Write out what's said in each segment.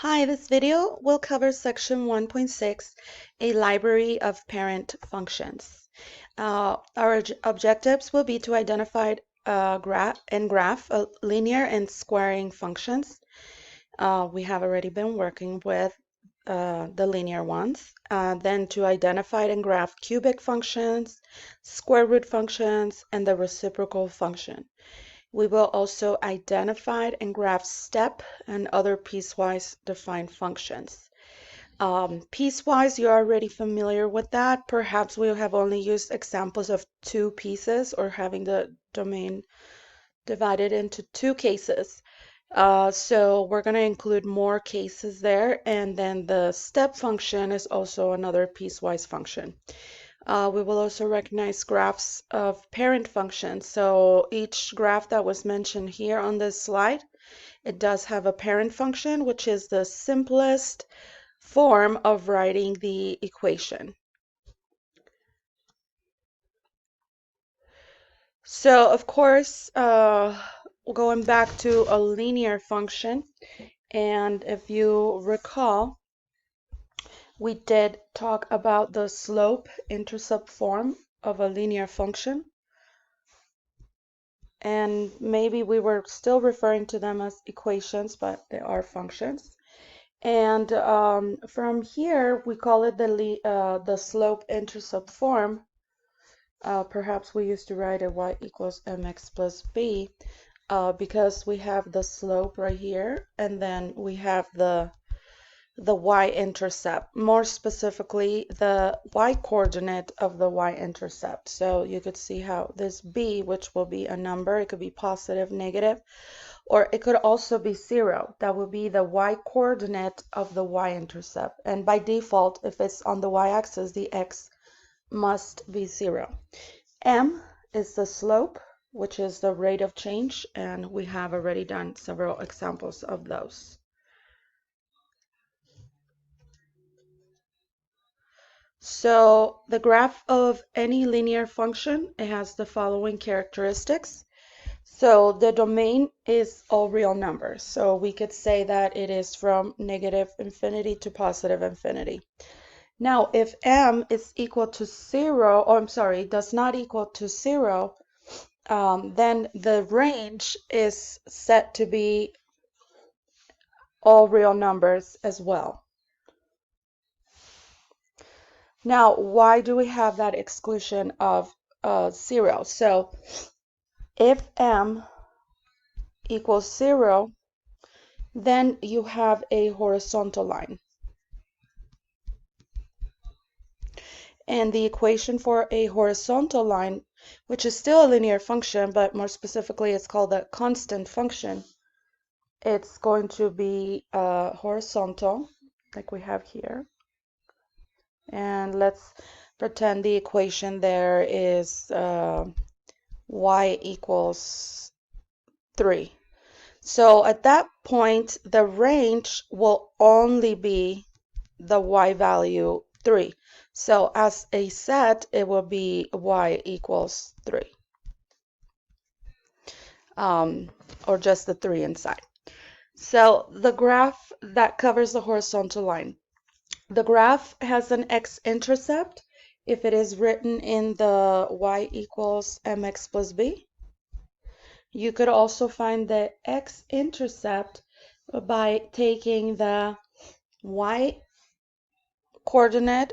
Hi, this video will cover section 1.6, a library of parent functions. Our objectives will be to identify graph linear and squaring functions. We have already been working with the linear ones. Then to identify and graph cubic functions, square root functions, and the reciprocal function. We will also identify and graph step and other piecewise defined functions. Piecewise, you're already familiar with that. Perhaps we have only used examples of two pieces or having the domain divided into two cases. So we're going to include more cases there, and then the step function is also another piecewise function. We will also recognize graphs of parent functions. So each graph that was mentioned here on this slide, it does have a parent function, which is the simplest form of writing the equation. So of course, going back to a linear function, and if you recall, we did talk about the slope-intercept form of a linear function. And maybe we were still referring to them as equations, but they are functions. And from here, we call it the slope-intercept form. Perhaps we used to write it y equals mx plus b because we have the slope right here, and then we have the y-intercept, more specifically the y-coordinate of the y-intercept. So you could see how this b, which will be a number, it could be positive, negative, or it could also be 0. That would be the y-coordinate of the y-intercept. And by default, if it's on the y-axis, the x must be 0. M is the slope, which is the rate of change, and we have already done several examples of those. So the graph of any linear function, it has the following characteristics. So the domain is all real numbers. So we could say that it is from negative infinity to positive infinity. Now, if m is equal to 0, or I'm sorry, does not equal to 0, then the range is set to be all real numbers as well. Now, why do we have that exclusion of 0? So if m equals 0, then you have a horizontal line. And the equation for a horizontal line, which is still a linear function, but more specifically it's called a constant function, it's going to be horizontal, like we have here. And let's pretend the equation there is y equals 3. So at that point, the range will only be the y value 3. So as a set, it will be y equals 3. Or just the 3 inside. So the graph that covers the horizontal line. The graph has an x-intercept if it is written in the y equals mx plus b. You could also find the x-intercept by taking the y-coordinate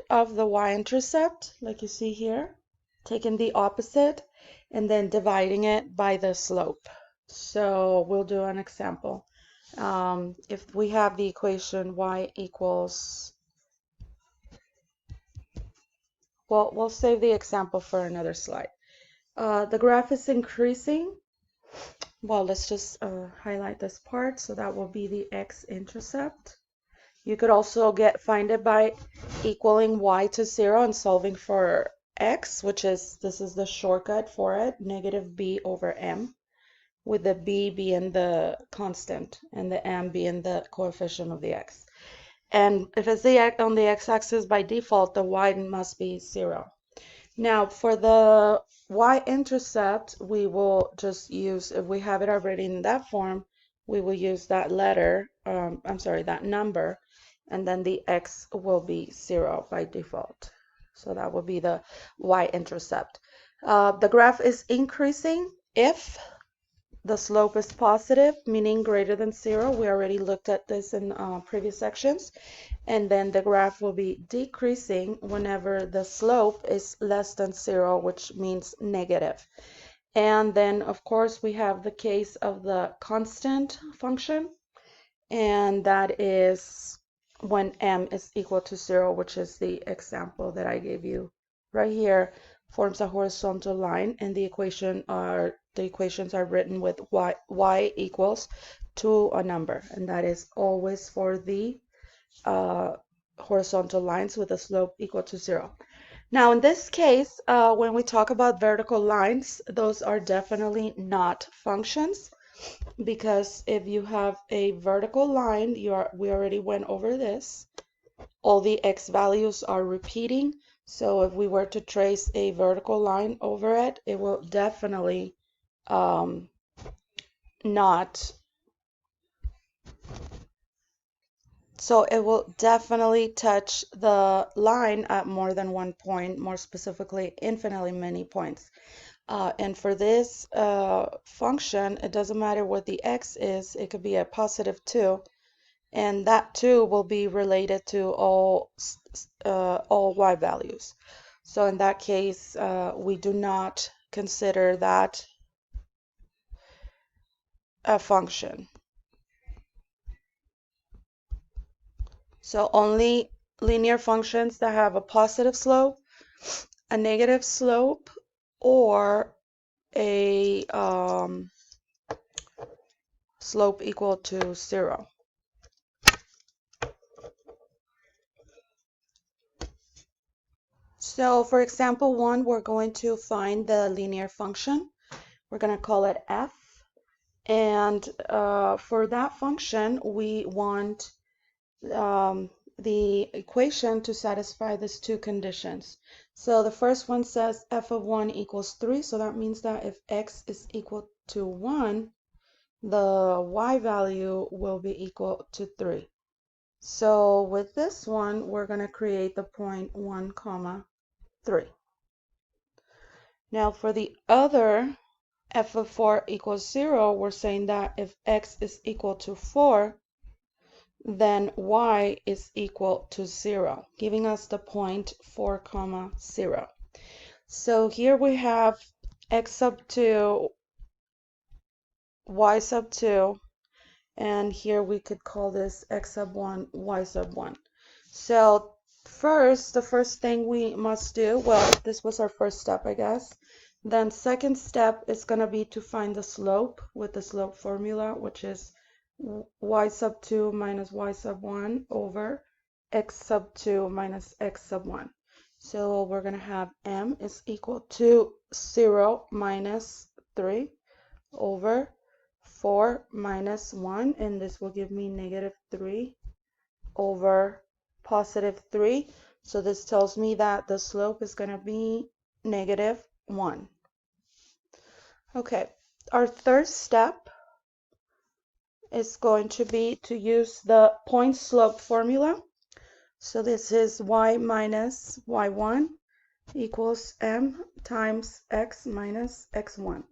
of the y-intercept, like you see here, taking the opposite, and then dividing it by the slope. So we'll do an example. If we have the equation y equals, well, we'll save the example for another slide. The graph is increasing. Well, let's just highlight this part. So that will be the x-intercept. You could also find it by equaling y to 0 and solving for x, which is, this is the shortcut for it, negative b over m, with the b being the constant and the m being the coefficient of the x. And if it's on the x-axis, by default, the y must be 0. Now, for the y-intercept, we will just use, if we have it already in that form, we will use that letter, I'm sorry, that number, and then the x will be 0 by default. So that will be the y-intercept. The graph is increasing if the slope is positive, meaning greater than 0. We already looked at this in previous sections. And then the graph will be decreasing whenever the slope is less than 0, which means negative. And then, of course, we have the case of the constant function, and that is when m is equal to 0, which is the example that I gave you right here, forms a horizontal line, and the equations are written with y equals to a number, and that is always for the horizontal lines with a slope equal to 0. Now, in this case, when we talk about vertical lines, those are definitely not functions, because if you have a vertical line, we already went over this, all the x values are repeating. So if we were to trace a vertical line over it, it will definitely not. So it will definitely touch the line at more than one point, more specifically, infinitely many points. And for this function, it doesn't matter what the x is, it could be a positive 2, and that 2 will be related to all y values. So in that case, we do not consider that a function. So only linear functions that have a positive slope, a negative slope, or a slope equal to 0. So for example 1, we're going to find the linear function. We're going to call it f. And for that function, we want the equation to satisfy these two conditions. So the first one says f of 1 equals 3. So that means that if x is equal to 1, the y value will be equal to 3. So with this one, we're going to create the point 1, 3. Now for the other f of 4 equals 0, we're saying that if x is equal to 4, then y is equal to 0, giving us the point 4, 0. So here we have x sub 2, y sub 2, and here we could call this x sub 1, y sub 1. So the first thing we must do, well, this was our first step, I guess. Then second step is going to be to find the slope with the slope formula, which is y sub 2 minus y sub 1 over x sub 2 minus x sub 1. So we're going to have m is equal to 0 minus 3 over 4 minus 1, and this will give me negative 3 over positive 3. So this tells me that the slope is going to be negative 1. Okay, our third step is going to be to use the point slope formula. So this is y minus y1 equals m times x minus x1.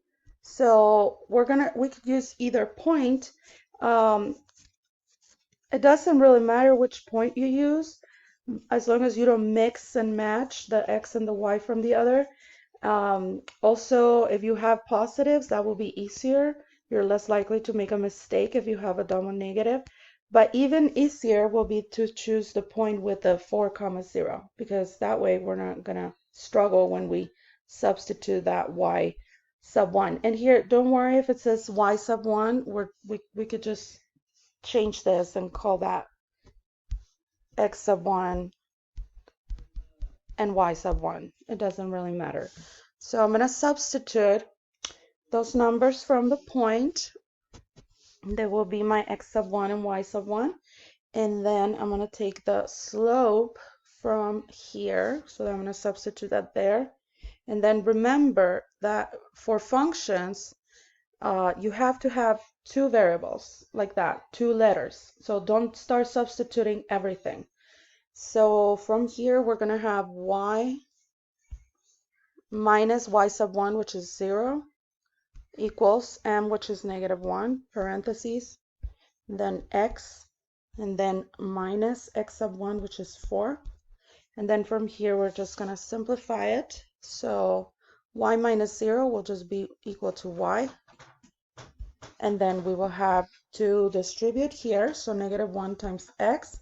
So we could use either point. It doesn't really matter which point you use, as long as you don't mix and match the x and the y from the other. Also, if you have positives, that will be easier. You're less likely to make a mistake if you have a double negative. But even easier will be to choose the point with the 4, 0, because that way we're not going to struggle when we substitute that y sub 1. And here, don't worry if it says y sub 1, we could just change this and call that x sub 1 and y sub 1. It doesn't really matter. So I'm going to substitute those numbers from the point. There will be my x sub 1 and y sub 1. And then I'm going to take the slope from here. So I'm going to substitute that there. And then remember that for functions, you have to have two variables like that, two letters. So don't start substituting everything. So from here, we're going to have y minus y sub 1, which is 0, equals m, which is negative 1, parentheses, then x, and then minus x sub 1, which is 4. And then from here, we're just going to simplify it. So y minus 0 will just be equal to y. And then we will have to distribute here. So negative 1 times x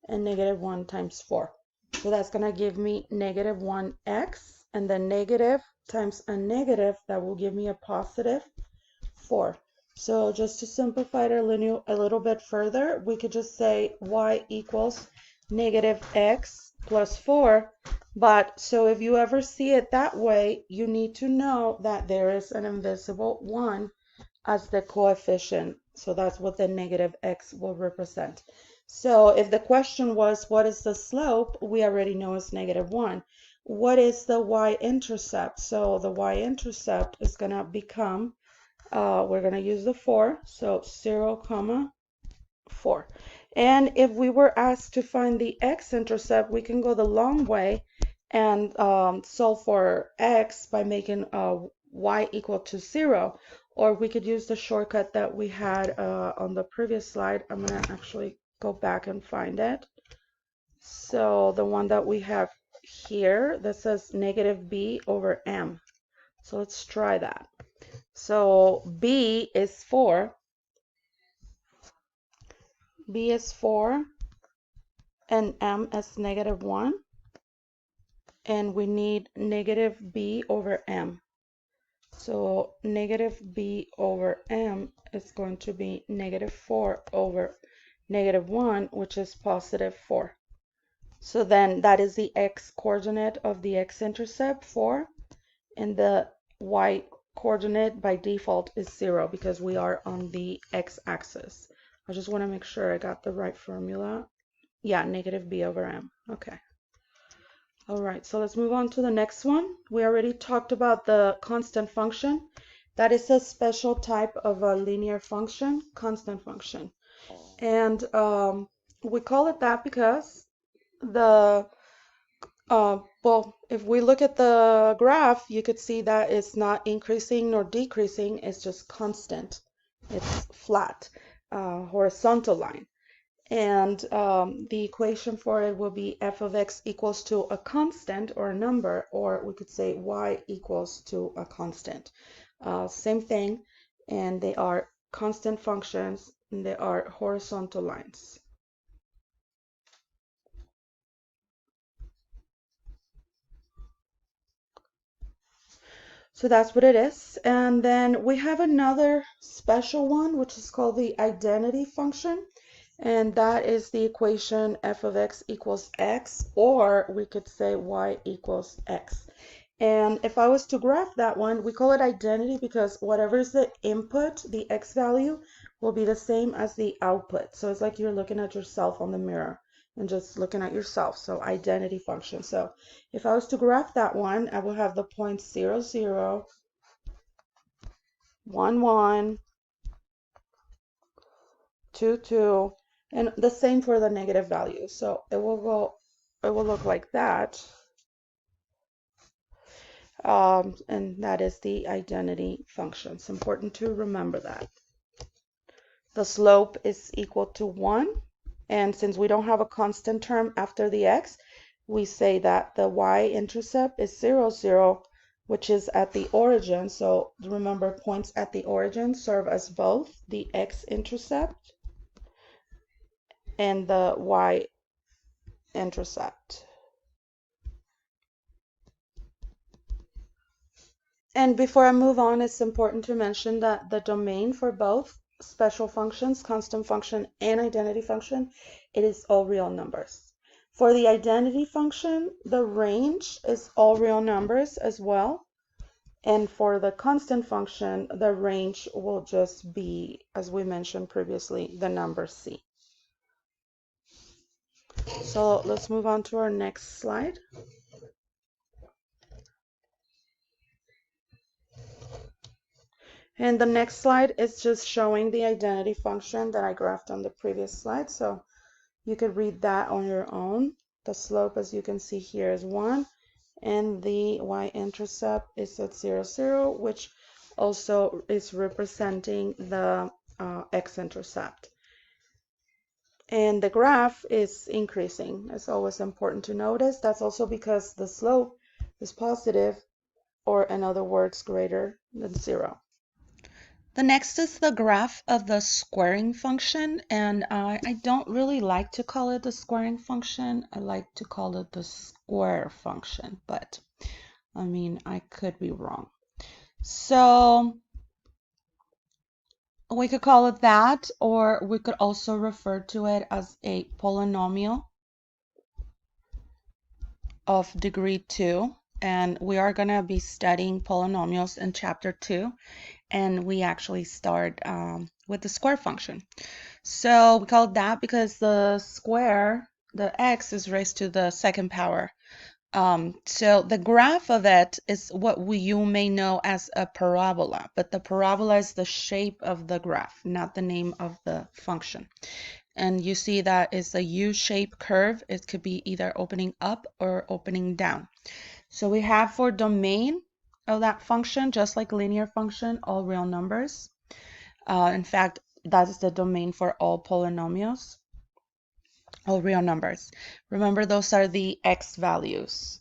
and negative 1 times 4. So that's going to give me negative 1x, and then negative times a negative, that will give me a positive 4. So just to simplify it a little bit further, we could just say y equals negative x plus 4. But so if you ever see it that way, you need to know that there is an invisible 1 as the coefficient. So that's what the negative x will represent. So if the question was, what is the slope? We already know it's negative 1. What is the y-intercept? So the y-intercept is going to become, we're going to use the 4. So 0, comma 4. And if we were asked to find the x-intercept, we can go the long way and solve for x by making y equal to 0. Or we could use the shortcut that we had on the previous slide. I'm going to actually go back and find it. So the one that we have here that says negative b over m. So let's try that. So b is 4. B is 4 and m is negative 1. And we need negative b over m. So negative b over m is going to be negative 4 over negative 1, which is positive 4. So then that is the x coordinate of the x-intercept, 4, and the y coordinate by default is 0 because we are on the x-axis. I just want to make sure I got the right formula. Yeah, negative b over m. Okay. All right, so let's move on to the next one. We already talked about the constant function. That is a special type of a linear function, constant function. And we call it that because well, if we look at the graph, you could see that it's not increasing nor decreasing. It's just constant. It's flat, horizontal line. And the equation for it will be f of x equals to a constant or a number, or we could say y equals to a constant. Same thing, and they are constant functions, and they are horizontal lines. So that's what it is. And then we have another special one, which is called the identity function. And that is the equation f of x equals x, or we could say y equals x. And if I was to graph that one, we call it identity because whatever is the input, the x value, will be the same as the output. So it's like you're looking at yourself on the mirror and just looking at yourself. So identity function. So if I was to graph that one, I will have the points 0, 0, 1, 1, 2, 2, and the same for the negative value. So it will look like that. And that is the identity function. It's important to remember that. The slope is equal to 1. And since we don't have a constant term after the x, we say that the y-intercept is 0, 0, which is at the origin. So remember, points at the origin serve as both the x-intercept and the y-intercept. And before I move on, it's important to mention that the domain for both special functions, constant function and identity function, it is all real numbers. For the identity function, the range is all real numbers as well. And for the constant function, the range will just be, as we mentioned previously, the number c. So let's move on to our next slide. And the next slide is just showing the identity function that I graphed on the previous slide. So you could read that on your own. The slope, as you can see here, is 1, and the y-intercept is at 0, 0, which also is representing the x-intercept. And the graph is increasing. It's always important to notice. That's also because the slope is positive, or in other words, greater than 0. The next is the graph of the squaring function, and I don't really like to call it the squaring function. I like to call it the square function, but I mean, I could be wrong. So we could call it that, or we could also refer to it as a polynomial of degree 2. And we are going to be studying polynomials in chapter 2. And we actually start with the square function. So we call it that because the square, the x, is raised to the second power. So the graph of it is what you may know as a parabola, but the parabola is the shape of the graph, not the name of the function. And you see that it's a U-shaped curve. It could be either opening up or opening down. So we have for domain of that function, just like linear function, all real numbers. In fact, that is the domain for all polynomials, all real numbers. Remember, those are the x values.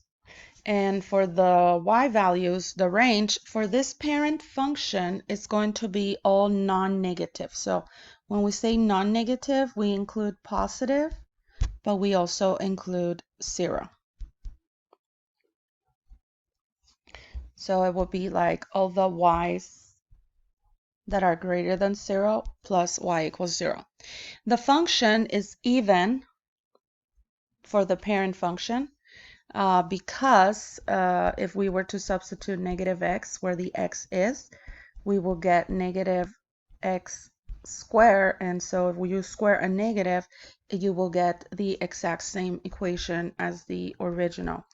And for the y values, the range for this parent function is going to be all non-negative. So when we say non-negative, we include positive, but we also include 0. So it will be like all the y's that are greater than 0 plus y equals 0. The function is even for the parent function because if we were to substitute negative x where the x is, we will get negative x squared. And so if you square a negative, you will get the exact same equation as the original.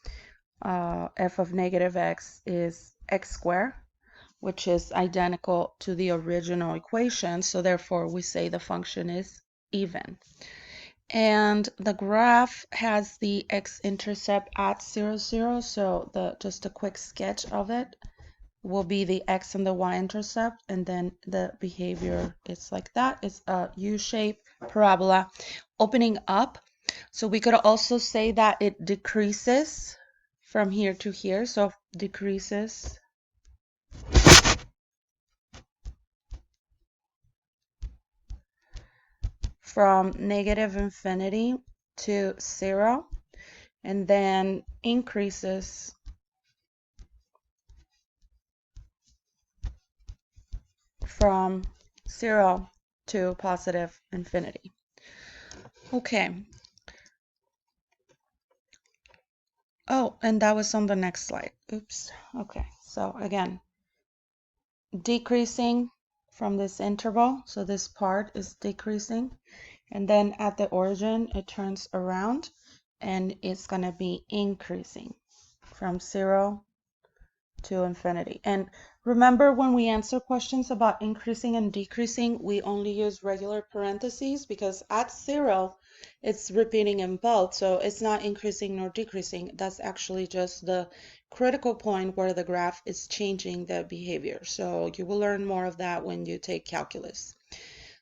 F of negative x is x squared, which is identical to the original equation. So therefore, we say the function is even. And the graph has the x-intercept at 0, 0. So just a quick sketch of it will be the x and the y-intercept, and then the behavior is like that. It's a U-shaped parabola opening up. So we could also say that it decreases from here to here. So decreases from negative infinity to 0, and then increases from 0 to positive infinity. Okay. Oh, and that was on the next slide. Oops. Okay. So again, decreasing from this interval. So this part is decreasing. And then at the origin, it turns around and it's going to be increasing from 0 to infinity. And remember, when we answer questions about increasing and decreasing, we only use regular parentheses because at 0, it's repeating in both. So it's not increasing nor decreasing. That's actually just the critical point where the graph is changing the behavior. So you will learn more of that when you take calculus.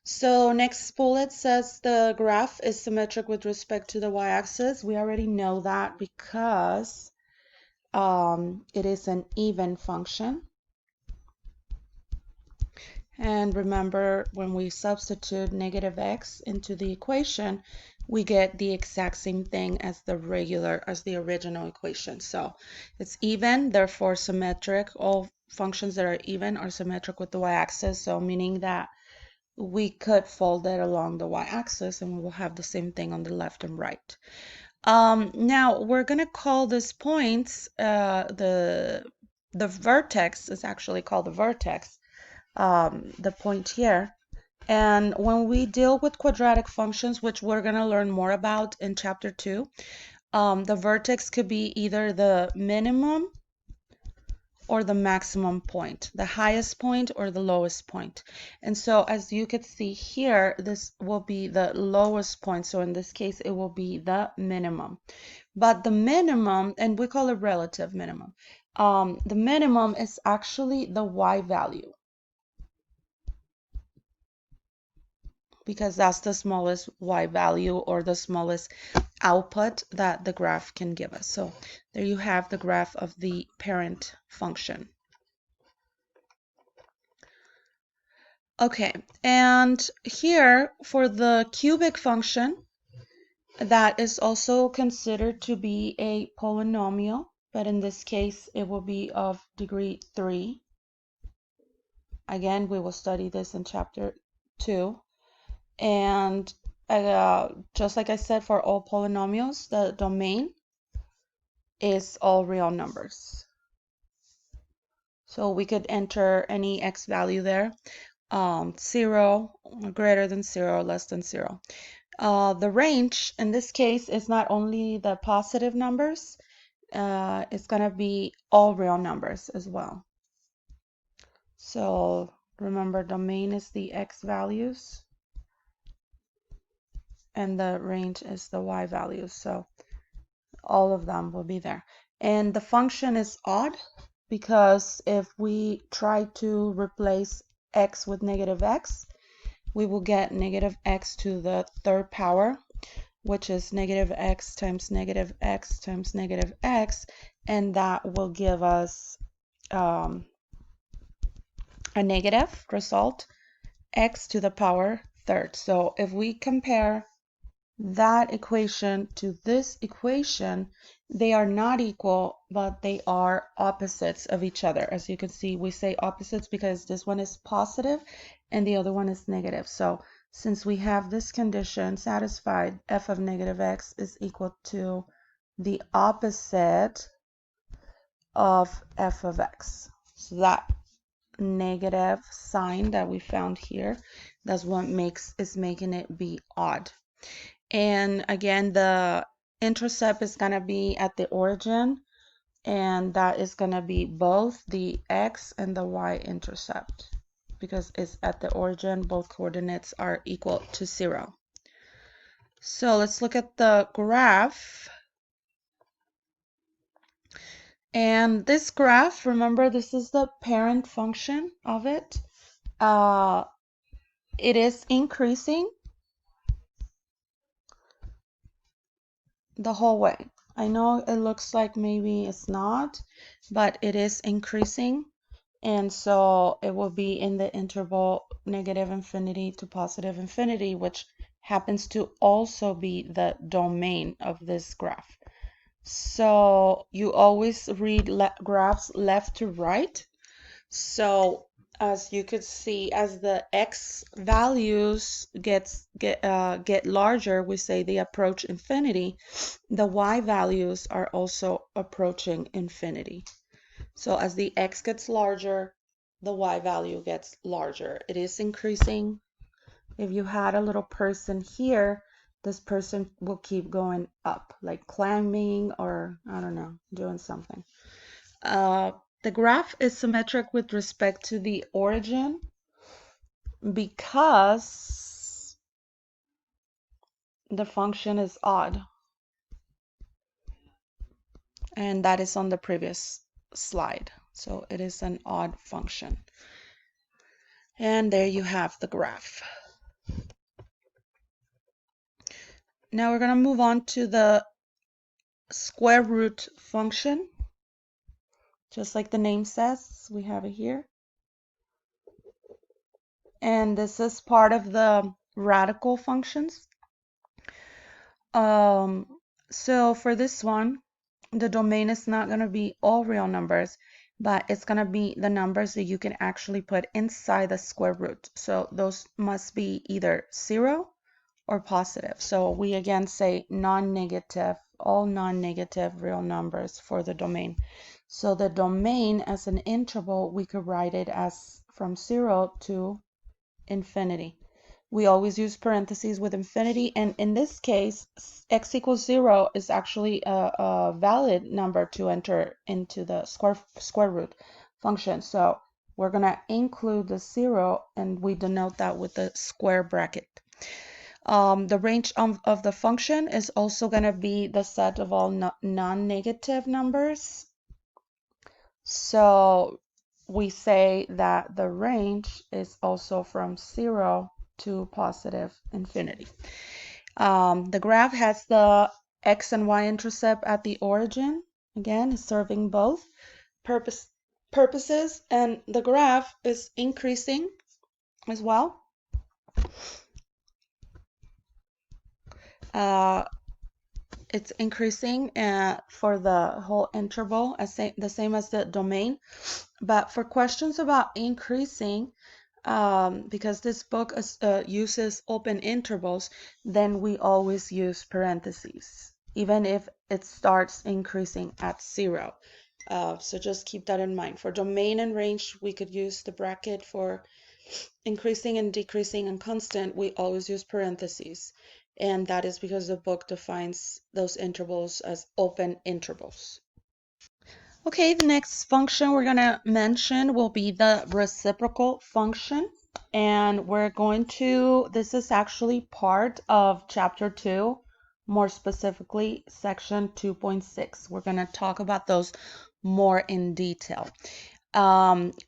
So next bullet says the graph is symmetric with respect to the y-axis. We already know that because it is an even function. And remember, when we substitute negative x into the equation, we get the exact same thing as the original equation. So it's even, therefore symmetric. All functions that are even are symmetric with the y-axis. So meaning that we could fold it along the y-axis and we will have the same thing on the left and right. Now we're gonna call this points the vertex is actually called the vertex, the point here. And when we deal with quadratic functions, which we're gonna learn more about in chapter 2, the vertex could be either the minimum or the maximum point, the highest point or the lowest point. And so as you can see here, this will be the lowest point. So in this case, it will be the minimum. But the minimum, and we call it relative minimum, the minimum is actually the y value, because that's the smallest y value or the smallest output that the graph can give us. So there you have the graph of the parent function. Okay, and here for the cubic function, that is also considered to be a polynomial, but in this case it will be of degree 3. Again, we will study this in chapter 2. And just like I said, for all polynomials, the domain is all real numbers. So we could enter any x value there, 0, greater than 0, less than 0. The range in this case is not only the positive numbers, it's going to be all real numbers as well. So remember, domain is the x values and the range is the y values. So all of them will be there. And the function is odd because if we try to replace x with negative x, we will get negative x to the third power, which is negative x times negative x times negative x, and that will give us a negative result, x to the power third. So if we compare that equation to this equation, they are not equal, but they are opposites of each other. As you can see, we say opposites because this one is positive and the other one is negative. So since we have this condition satisfied, f of negative x is equal to the opposite of f of x. So that negative sign that we found here, that's what is making it be odd. And again, the intercept is going to be at the origin, and that is going to be both the x and the y intercept, because it's at the origin, both coordinates are equal to 0. So let's look at the graph. And this graph, remember, this is the parent function of it. It is increasing the whole way. I know it looks like maybe it's not, but it is increasing. And so it will be in the interval negative infinity to positive infinity, which happens to also be the domain of this graph. So you always read graphs left to right. So as you could see, as the x values get larger, we say they approach infinity. The y values are also approaching infinity. So as the x gets larger, the y value gets larger. It is increasing. If you had a little person here, this person will keep going up, like climbing or, I don't know, doing something. The graph is symmetric with respect to the origin because the function is odd. And that is on the previous slide. So it is an odd function. And there you have the graph. Now we're going to move on to the square root function. Just like the name says, we have it here. And this is part of the radical functions. So for this one, the domain is not going to be all real numbers, but it's going to be the numbers that you can actually put inside the square root. So those must be either 0 or positive. So we again say non-negative, all non-negative real numbers for the domain. So the domain as an interval, we could write it as from 0 to infinity. we always use parentheses with infinity. And in this case, x equals 0 is actually a valid number to enter into the square root function. So we're going to include the 0, and we denote that with the square bracket. The range of the function is also going to be the set of all non-negative numbers. So we say that the range is also from 0 to positive infinity. The graph has the x and y intercept at the origin, again, serving both purposes, and the graph is increasing as well. It's increasing for the whole interval, the same as the domain. But for questions about increasing, because this book uses open intervals, then we always use parentheses, even if it starts increasing at 0. So just keep that in mind. For domain and range, we could use the bracket. For increasing and decreasing and constant, we always use parentheses. And that is because the book defines those intervals as open intervals. Okay, the next function we're going to mention will be the reciprocal function. And this is actually part of chapter 2, more specifically section 2.6. We're going to talk about those more in detail.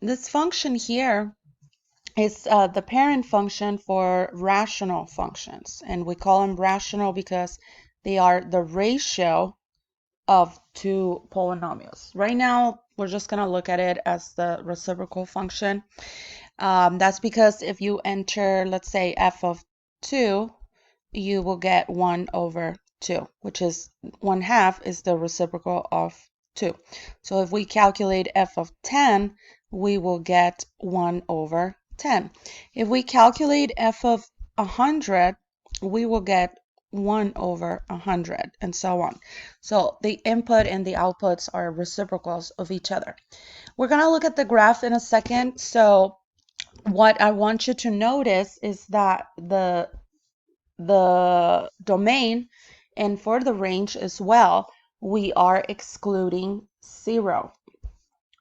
This function here is the parent function for rational functions. And we call them rational because they are the ratio of two polynomials. Right now, we're just going to look at it as the reciprocal function. That's because if you enter, let's say, f of 2, you will get 1 over 2, which is 1/2 is the reciprocal of 2. So if we calculate f of 10, we will get 1 over 10. If we calculate f of 100, we will get 1 over 100, and so on. So the input and the outputs are reciprocals of each other. We're going to look at the graph in a second. So what I want you to notice is that the domain and for the range as well, we are excluding 0.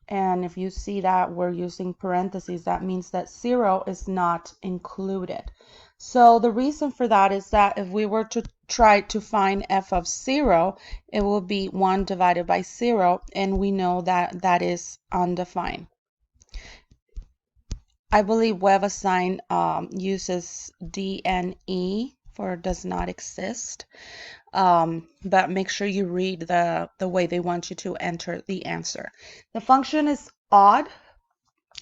And if you see that we're using parentheses, that means that 0 is not included. So the reason for that is that if we were to try to find f of 0, it will be 1 divided by 0, and we know that that is undefined. I believe WebAssign uses DNE for does not exist, but make sure you read the way they want you to enter the answer. The function is odd,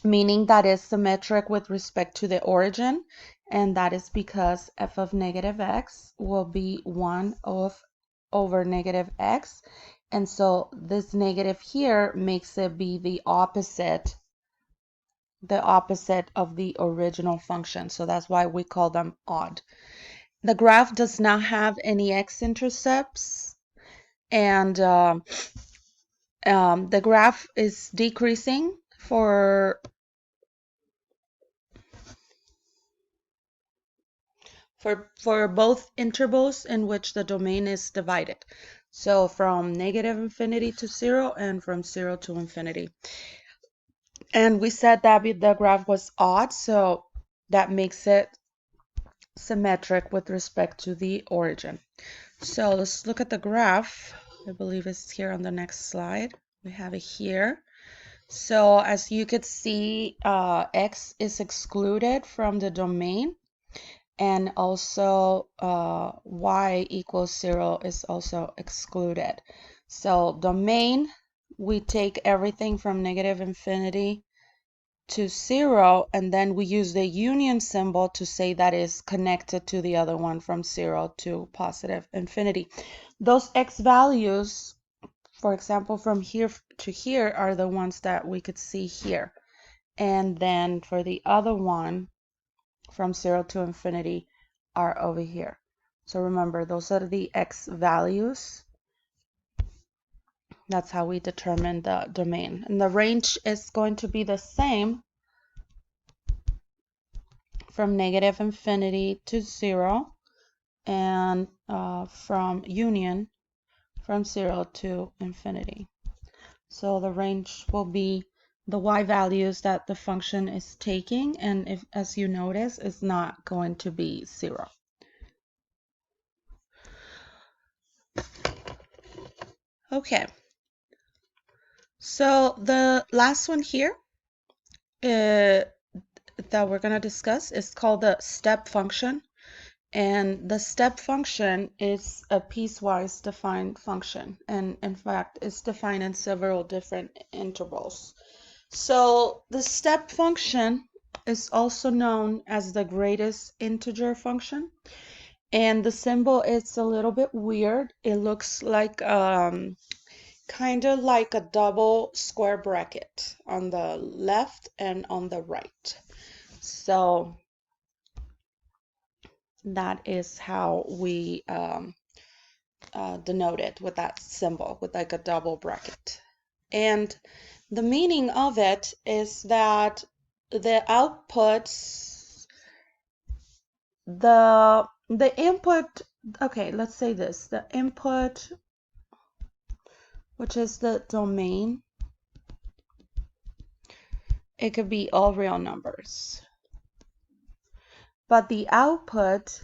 meaning that is symmetric with respect to the origin, and that is because f of negative x will be 1 over negative x, and so this negative here makes it be the opposite of the original function, so that's why we call them odd. The graph does not have any x-intercepts, and the graph is decreasing for both intervals in which the domain is divided. So from negative infinity to 0 and from 0 to infinity. And we said that the graph was odd, so that makes it symmetric with respect to the origin. So let's look at the graph. I believe it's here on the next slide. We have it here. So as you could see, x is excluded from the domain, and also y equals 0 is also excluded. So domain, we take everything from negative infinity to 0, and then we use the union symbol to say that is connected to the other one from 0 to positive infinity. Those x values, for example, from here to here, are the ones that we could see here. And then for the other one, from 0 to infinity, are over here. So remember, those are the x values. That's how we determine the domain. And the range is going to be the same from negative infinity to 0, and from union from 0 to infinity. So the range will be the y values that the function is taking, and if, as you notice, is not going to be 0. Okay, so the last one here that we're going to discuss is called the step function. And the step function is a piecewise defined function, and in fact it's defined in several different intervals. So the step function is also known as the greatest integer function, and the symbol is a little bit weird. It looks like kind of like a double square bracket on the left and on the right. So that is how we denote it, with that symbol, with like a double bracket. And the meaning of it is that the outputs, the input, okay, let's say this, the input, which is the domain, it could be all real numbers, but the output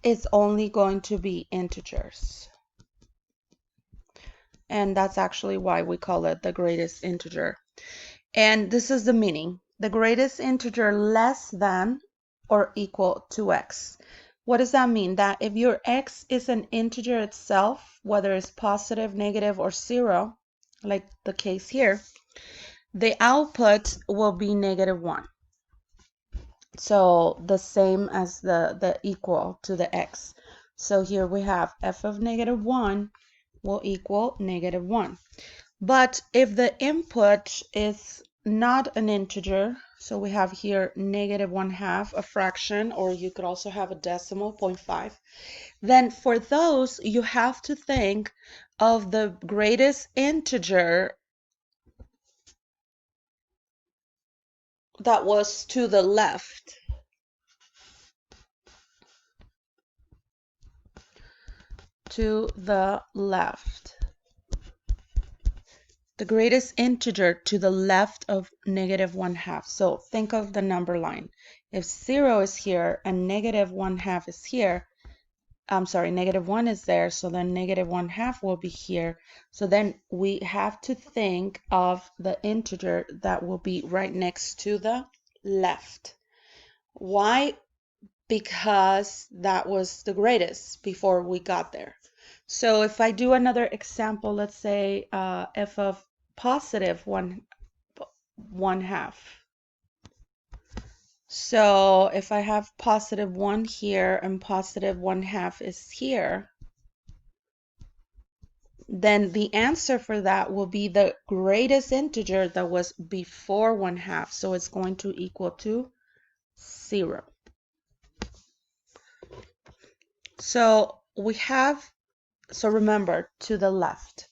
is only going to be integers. And that's actually why we call it the greatest integer. And this is the meaning: the greatest integer less than or equal to x. What does that mean? That if your x is an integer itself, whether it's positive, negative, or 0, like the case here, the output will be -1. So the same as the equal to the x. So here we have f of -1 will equal -1. But if the input is not an integer, so we have here -1/2, a fraction, or you could also have a decimal, 0.5, then for those you have to think of the greatest integer that was to the left. To the left. The greatest integer to the left of -1/2. So think of the number line. If 0 is here and -1/2 is here, I'm sorry, -1 is there, so then -1/2 will be here. So then we have to think of the integer that will be right next to the left. Why? Because that was the greatest before we got there. So if I do another example, let's say f of positive 1/2. So if I have +1 here and positive 1/2 is here, then the answer for that will be the greatest integer that was before 1/2. So it's going to equal to 0. So remember, to the left.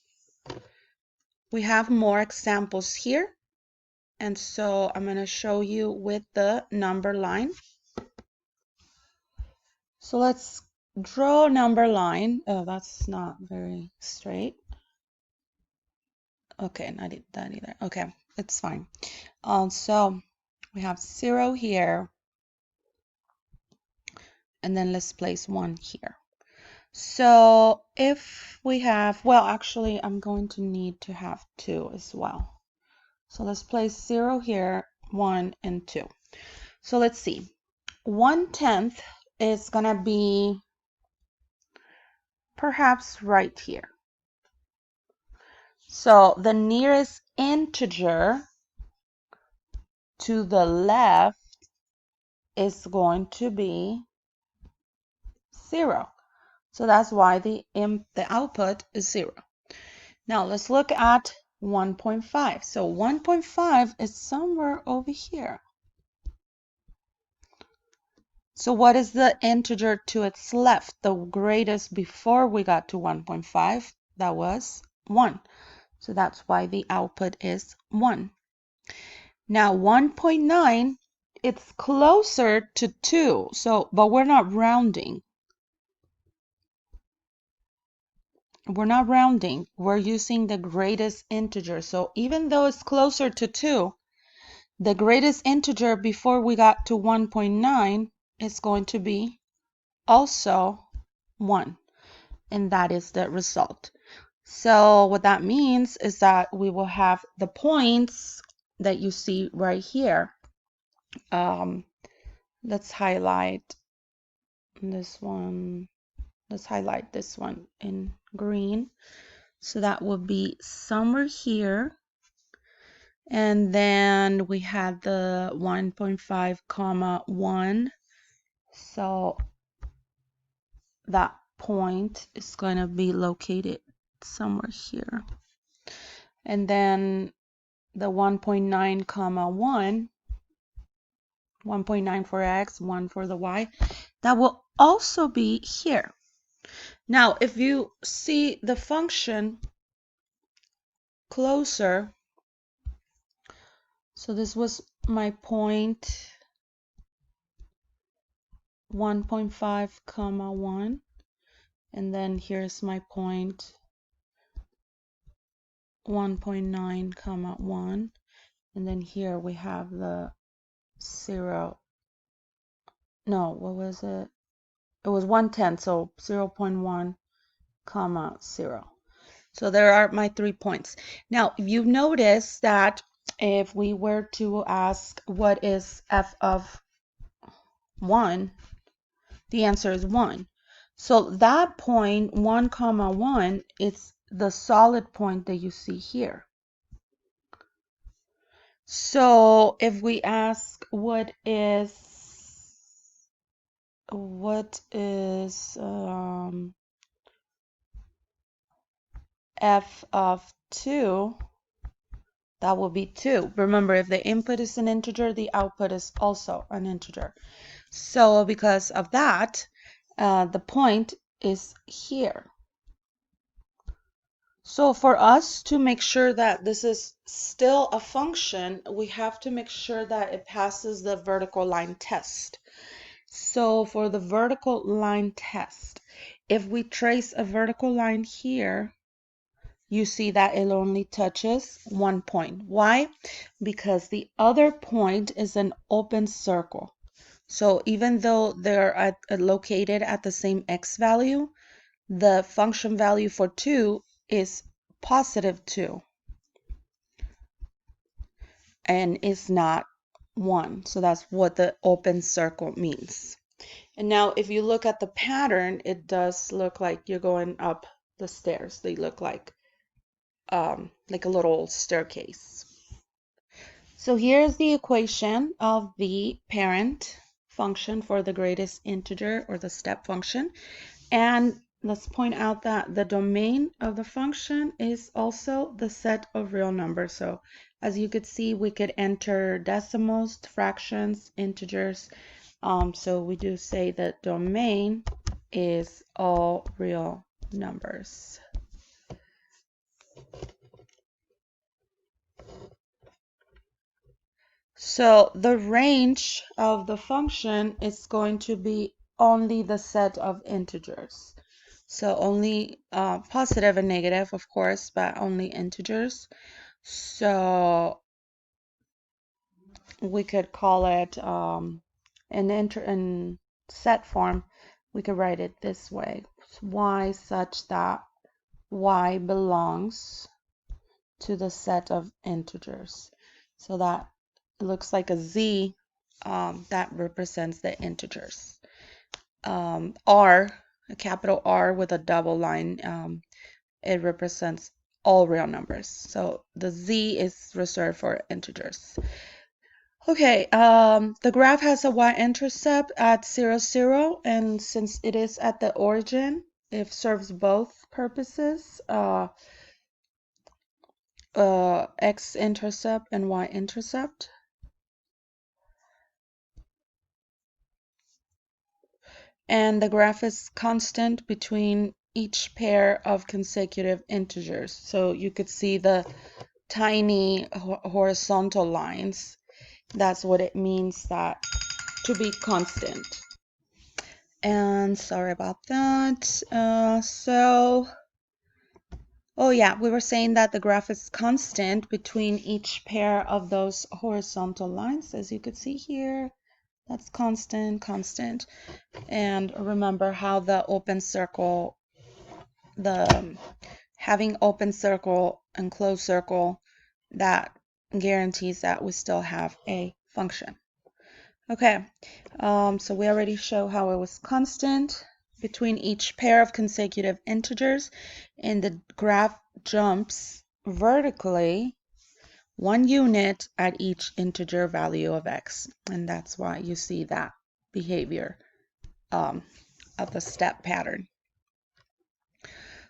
We have more examples here. And so I'm going to show you with the number line. So let's draw a number line. Oh, that's not very straight. Okay, not that either. Okay, it's fine. So we have 0 here, and then let's place 1 here. So if we have, well, actually, I'm going to need to have 2 as well. So let's place 0 here, 1, and 2. So let's see. 1/10 is going to be perhaps right here. So the nearest integer to the left is going to be 0. So that's why the output is 0. Now let's look at 1.5. So 1.5 is somewhere over here. So what is the integer to its left? The greatest before we got to 1.5, that was 1. So that's why the output is 1. Now 1.9 it's closer to 2, so, but we're not rounding. We're not rounding. We're using the greatest integer. So even though it's closer to 2, the greatest integer before we got to 1.9 is going to be also 1. And that is the result. So what that means is that we will have the points that you see right here. Let's highlight this one. Let's highlight this one in green. So that would be somewhere here. And then we had the 1.5 comma 1. So that point is going to be located somewhere here. And then the 1.9 comma 1, 1.9 for x, 1 for the y, that will also be here. Now, if you see the function closer, so this was my point 1.5 comma 1, and then here's my point 1.9 comma 1, and then here we have the 0. No, what was it? It was 1/10, so 0.1 comma 0. So there are my 3 points. Now, if you notice that if we were to ask what is f of 1, the answer is 1. So that point 1 comma 1 is the solid point that you see here. So if we ask what is f of 2, that will be 2. Remember, if the input is an integer, the output is also an integer. So because of that, the point is here. So for us to make sure that this is still a function, we have to make sure that it passes the vertical line test. So for the vertical line test, if we trace a vertical line here, you see that it only touches 1 point. Why? Because the other point is an open circle. So even though they're located at the same x value, the function value for 2 is positive 2 and is not 1. So that's what the open circle means. And now if you look at the pattern, it does look like you're going up the stairs. They look like a little staircase. So here's the equation of the parent function for the greatest integer, or the step function. And let's point out that the domain of the function is also the set of real numbers. So as you could see, we could enter decimals, fractions, integers. So we do say that domain is all real numbers. So the range of the function is going to be only the set of integers. So only positive and negative, of course, but only integers. So we could call it in set form, we could write it this way. Y such that y belongs to the set of integers. So that looks like a Z that represents the integers. R, a capital R with a double line, it represents all real numbers. So the Z is reserved for integers. Okay, the graph has a y-intercept at 0, 0, and since it is at the origin, it serves both purposes, x-intercept and y-intercept. And the graph is constant between each pair of consecutive integers. So you could see the tiny horizontal lines. That's what it means that to be constant. And sorry about that. Oh yeah, we were saying that the graph is constant between each pair of those horizontal lines, as you could see here. That's constant, constant. And remember how the open circle, having open circle and closed circle, that guarantees that we still have a function. Okay, so we already show how it was constant between each pair of consecutive integers, and the graph jumps vertically 1 unit at each integer value of x, and that's why you see that behavior of the step pattern.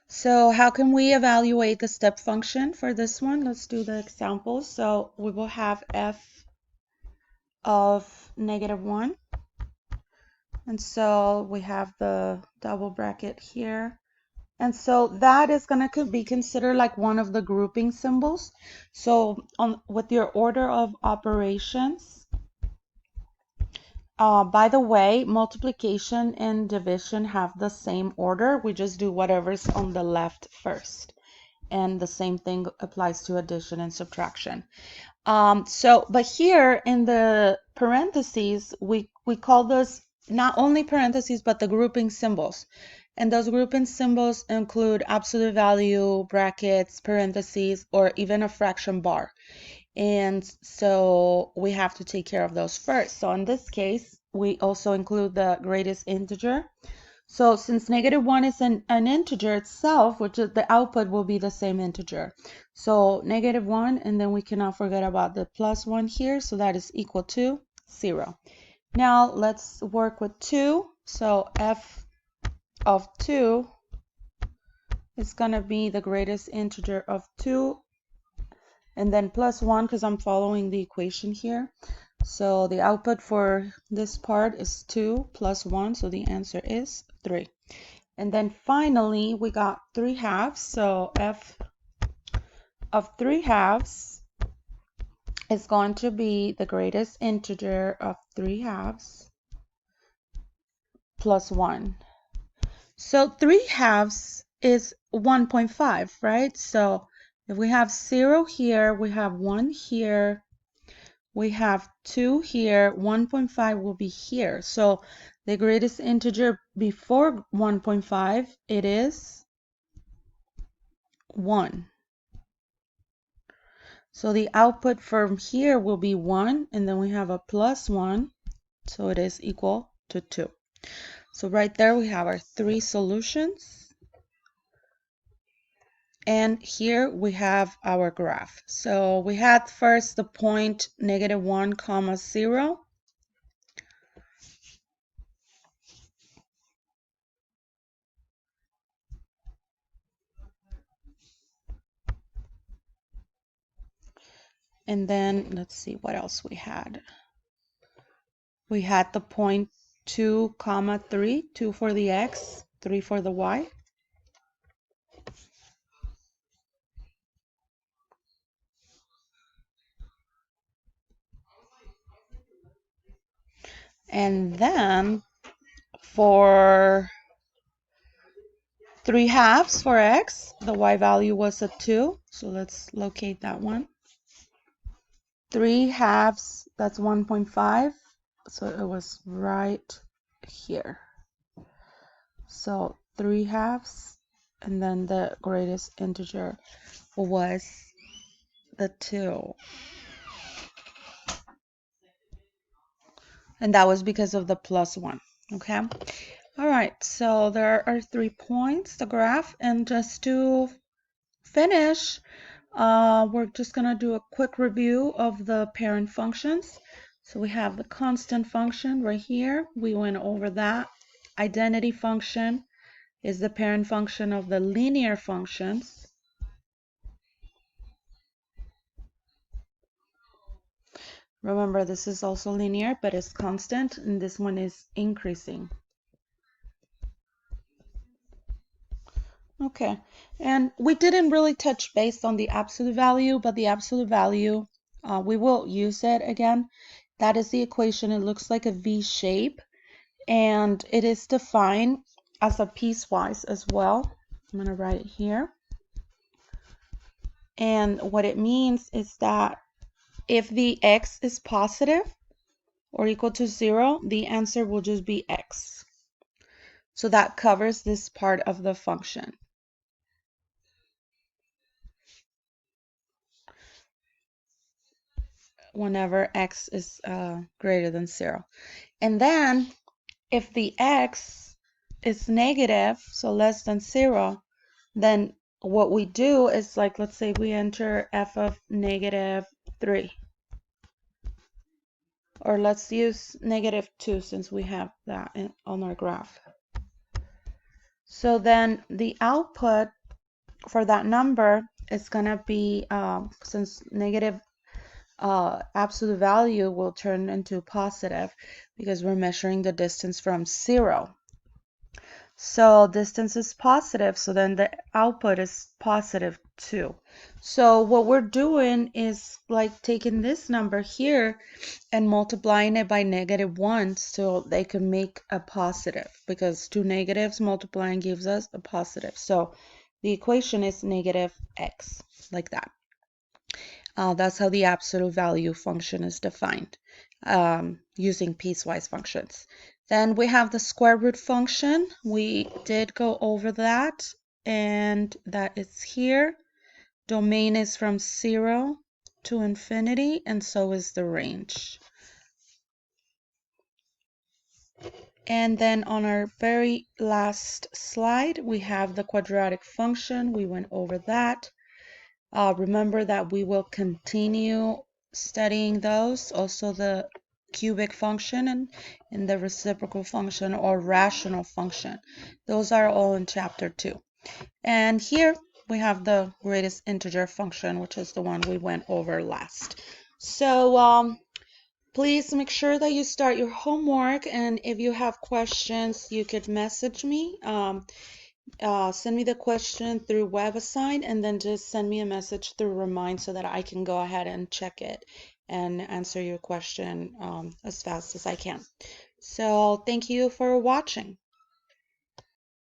So how can we evaluate the step function for this one? Let's do the example. So we will have f of -1. And so we have the double bracket here. And so that is going to be considered like one of the grouping symbols. So with your order of operations, by the way, multiplication and division have the same order. We just do whatever's on the left first. And the same thing applies to addition and subtraction. But here in the parentheses, we call those not only parentheses, but the grouping symbols. And those grouping symbols include absolute value, brackets, parentheses, or even a fraction bar. And so we have to take care of those first. So in this case, we also include the greatest integer. So since -1 is an integer itself, which is the output will be the same integer. So -1, and then we cannot forget about the +1 here, so that is equal to 0. Now let's work with 2. So f of 2 is going to be the greatest integer of 2, and then +1 because I'm following the equation here. So the output for this part is 2 plus 1, so the answer is 3. And then finally, we got 3/2. So f of 3/2 is going to be the greatest integer of 3/2 plus 1. So 3/2 is 1.5, right? So if we have 0 here, we have 1 here, we have 2 here, 1.5 will be here. So the greatest integer before 1.5, it is 1. So the output from here will be 1, and then we have a +1, so it is equal to 2. So right there we have our 3 solutions. And here we have our graph. So we had first the point -1, 0. And then let's see what else we had. We had the point 2, 3, 2 for the x, 3 for the y. And then for 3/2 for x, the y value was a 2, so let's locate that one. 3/2, that's 1.5, so it was right here. So 3/2, and then the greatest integer was the 2. And that was because of the +1, okay? All right, so there are 3 points, the graph, and just to finish, we're just going to do a quick review of the parent functions. So we have the constant function right here. We went over that. Identity function is the parent function of the linear functions. Remember, this is also linear, but it's constant, and this one is increasing. Okay, and we didn't really touch base on the absolute value, but the absolute value we will use it again. That is the equation. It looks like a V shape, and it is defined as a piecewise as well. I'm going to write it here. And what it means is that if the x is positive or equal to 0, the answer will just be x. So that covers this part of the function. Whenever x is greater than 0. And then if the x is negative, so less than 0, then what we do is, like, let's say we enter f of -3. Or let's use -2 since we have that on our graph. So then the output for that number is going to be, since negative absolute value will turn into positive because we're measuring the distance from 0. So distance is positive, so then the output is positive 2. So what we're doing is like taking this number here and multiplying it by -1 so they can make a positive, because two negatives multiplying gives us a positive. So the equation is -x, like that. That's how the absolute value function is defined, using piecewise functions. Then we have the square root function. We did go over that, and that is here. Domain is from 0 to infinity, and so is the range. And then on our very last slide, we have the quadratic function. We went over that. Remember that we will continue studying those, also the cubic function and the reciprocal function or rational function. Those are all in chapter 2. And here we have the greatest integer function, which is the one we went over last. So please make sure that you start your homework, and if you have questions, you could message me. Send me the question through WebAssign, and then just send me a message through Remind so that I can go ahead and check it and answer your question as fast as I can. So thank you for watching.